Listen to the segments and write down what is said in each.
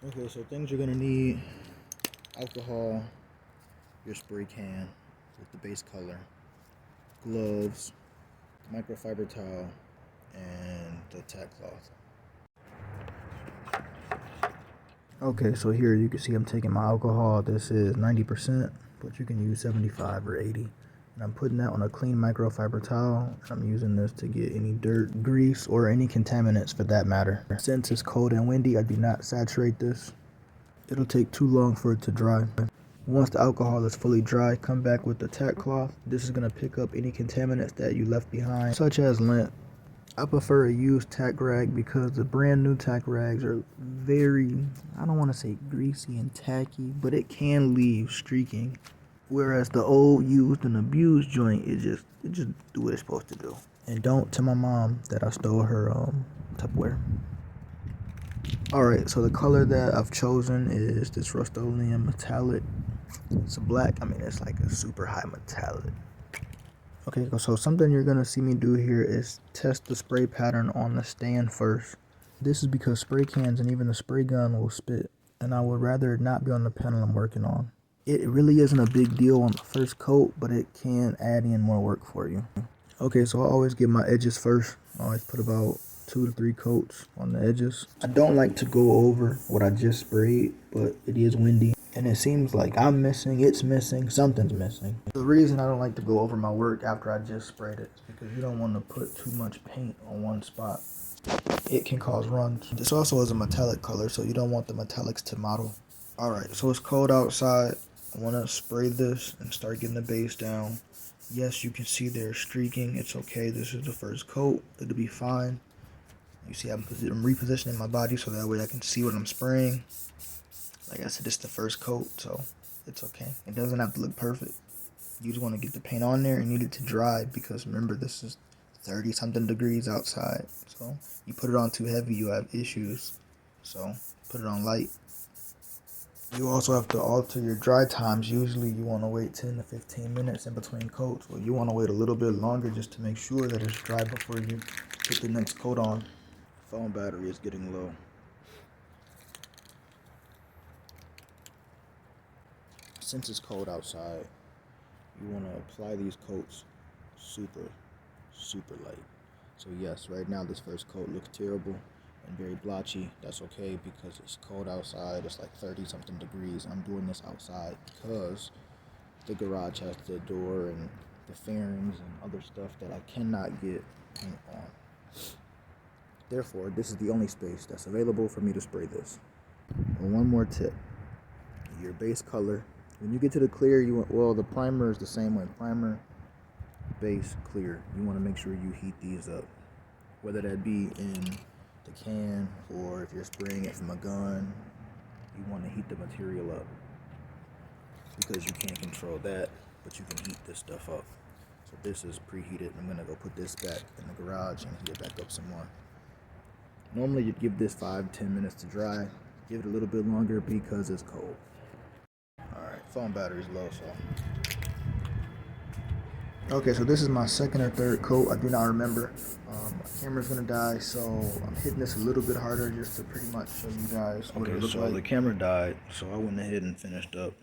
Okay, so things you're gonna need: alcohol, your spray can with the base color, gloves, microfiber towel, and the tack cloth. Okay, so here you can see I'm taking my alcohol. This is 90%, but you can use 75 or 80. And I'm putting that on a clean microfiber towel. And I'm using this to get any dirt, grease, or any contaminants for that matter. Since it's cold and windy, I do not saturate this. It'll take too long for it to dry. Once the alcohol is fully dry, come back with the tack cloth. This is going to pick up any contaminants that you left behind, such as lint. I prefer a used tack rag because the brand new tack rags are very, I don't want to say greasy and tacky, but it can leave streaking. Whereas the old, used, and abused joint, it just do what it's supposed to do. And don't tell my mom that I stole her Tupperware. Alright, so the color that I've chosen is this Rust-Oleum metallic. It's a black, I mean it's like a super high metallic. Okay, so something you're gonna see me do here is test the spray pattern on the stand first. This is because spray cans and even the spray gun will spit, and I would rather it not be on the panel I'm working on. It really isn't a big deal on the first coat, but it can add in more work for you. Okay, so I always get my edges first. I always put about 2 to 3 coats on the edges. I don't like to go over what I just sprayed, but it is windy. And it seems like I'm missing, it's missing, something's missing. The reason I don't like to go over my work after I just sprayed it is because you don't want to put too much paint on one spot. It can cause runs. This also is a metallic color, so you don't want the metallics to mottle. Alright, so it's cold outside. I want to spray this and start getting the base down. Yes, you can see they're streaking. It's okay. This is the first coat. It'll be fine. You see I'm repositioning my body so that way I can see what I'm spraying. Like I said, this is the first coat, so it's okay. It doesn't have to look perfect. You just want to get the paint on there and need it to dry because remember, this is 30 something degrees outside. So you put it on too heavy, you have issues. So put it on light. You also have to alter your dry times. Usually you want to wait 10 to 15 minutes in between coats. Well, you want to wait a little bit longer just to make sure that it's dry before you put the next coat on. Phone battery is getting low. Since it's cold outside, you want to apply these coats super light. So yes, right now this first coat looks terrible and very blotchy. That's okay because it's cold outside. It's like 30 something degrees. I'm doing this outside because the garage has the door and the fairings and other stuff that I cannot get paint on. Therefore, this is the only space that's available for me to spray this. And one more tip: your base color. When you get to the clear, you want, well, the primer is the same way. Primer, base, clear. You want to make sure you heat these up, whether that be in the can or if you're spraying it from a gun. You want to heat the material up because you can't control that, but you can heat this stuff up. So this is preheated. I'm gonna go put this back in the garage and heat it back up some more. Normally you'd give this 5-10 minutes to dry. Give it a little bit longer because it's cold. Alright, phone battery's low, so. Okay, so this is my second or third coat. I do not remember. My camera's gonna die, so I'm hitting this a little bit harder just to pretty much show you guys what it looks like. The camera died, so I went ahead and finished up.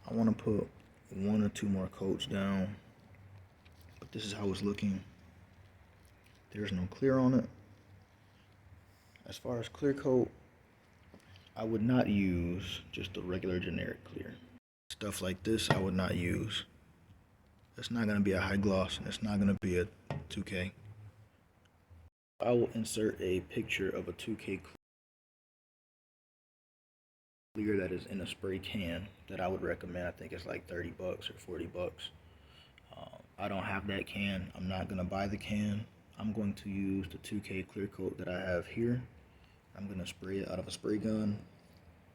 I want to put 1 or 2 more coats down, but this is how it's looking. There's no clear on it. As far as clear coat, I would not use just the regular generic clear. Stuff like this I would not use. It's not going to be a high gloss and it's not going to be a 2K. I will insert a picture of a 2K clear that is in a spray can that I would recommend. I think it's like 30 bucks or 40 bucks. I don't have that can. I'm not going to buy the can. I'm going to use the 2K clear coat that I have here. I'm going to spray it out of a spray gun,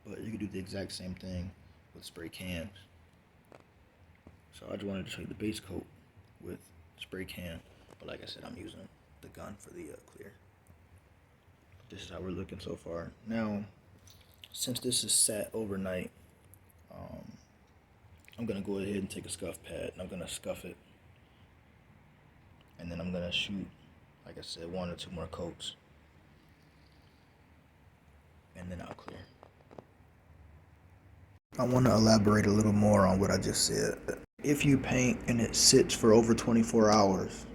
but you can do the exact same thing with spray cans. So I just wanted to show you the base coat with spray can, but like I said, I'm using the gun for the clear. This is how we're looking so far. Now, since this is sat overnight, I'm going to go ahead and take a scuff pad and I'm going to scuff it. And then I'm going to shoot, like I said, 1 or 2 more coats. and then I'll clear. I want to elaborate a little more on what I just said. If you paint and it sits for over 24 hours,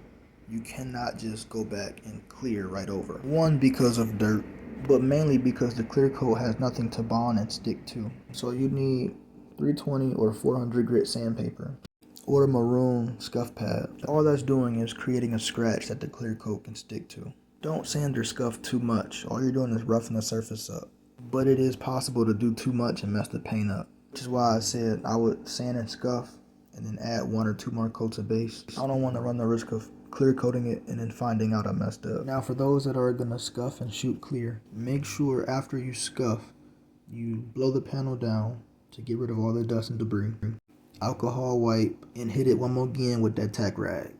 you cannot just go back and clear right over. One, because of dirt, but mainly because the clear coat has nothing to bond and stick to. So you need 320 or 400 grit sandpaper or a maroon scuff pad. All that's doing is creating a scratch that the clear coat can stick to. Don't sand or scuff too much. All you're doing is roughing the surface up. But it is possible to do too much and mess the paint up, which is why I said I would sand and scuff and then add 1 or 2 more coats of base. I don't want to run the risk of clear coating it and then finding out I messed up. Now for those that are going to scuff and shoot clear, make sure after you scuff, you blow the panel down to get rid of all the dust and debris. Alcohol wipe and hit it one more again with that tack rag.